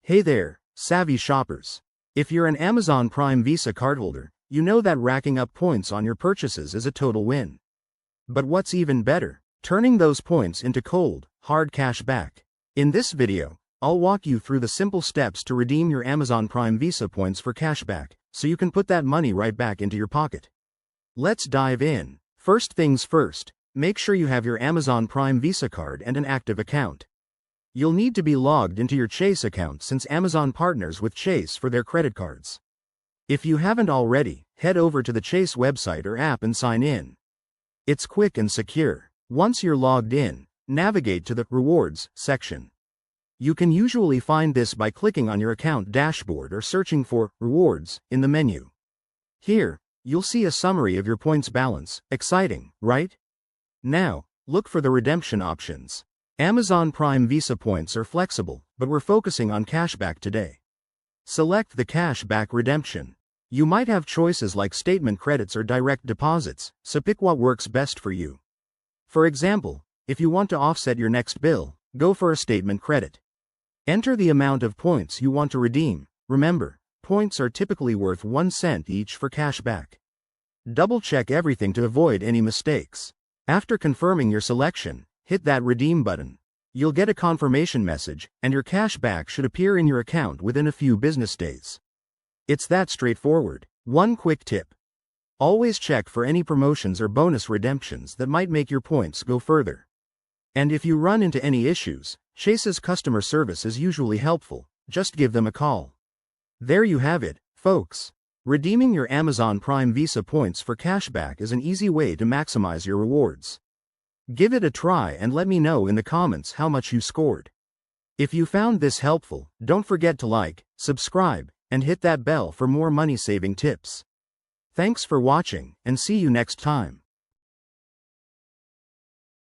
Hey there, savvy shoppers. If you're an Amazon Prime Visa cardholder, you know that racking up points on your purchases is a total win. But what's even better? Turning those points into cold, hard cash back. In this video, I'll walk you through the simple steps to redeem your Amazon Prime Visa points for cashback, so you can put that money right back into your pocket. Let's dive in. First things first, make sure you have your Amazon Prime Visa card and an active account. You'll need to be logged into your Chase account since Amazon partners with Chase for their credit cards. If you haven't already, head over to the Chase website or app and sign in. It's quick and secure. Once you're logged in, navigate to the Rewards section. You can usually find this by clicking on your account dashboard or searching for Rewards in the menu. Here, you'll see a summary of your points balance. Exciting, right? Now, look for the redemption options. Amazon Prime Visa points are flexible, but we're focusing on cashback today. Select the cashback redemption. You might have choices like statement credits or direct deposits, so pick what works best for you. For example, if you want to offset your next bill, go for a statement credit. Enter the amount of points you want to redeem. Remember, points are typically worth 1 cent each for cashback. Double-check everything to avoid any mistakes. After confirming your selection, hit that redeem button. You'll get a confirmation message, and your cashback should appear in your account within a few business days. It's that straightforward. One quick tip. Always check for any promotions or bonus redemptions that might make your points go further. And if you run into any issues, Chase's customer service is usually helpful. Just give them a call. There you have it, folks. Redeeming your Amazon Prime Visa points for cashback is an easy way to maximize your rewards. Give it a try and let me know in the comments how much you scored. If you found this helpful, don't forget to like, subscribe, and hit that bell for more money-saving tips. Thanks for watching, and see you next time.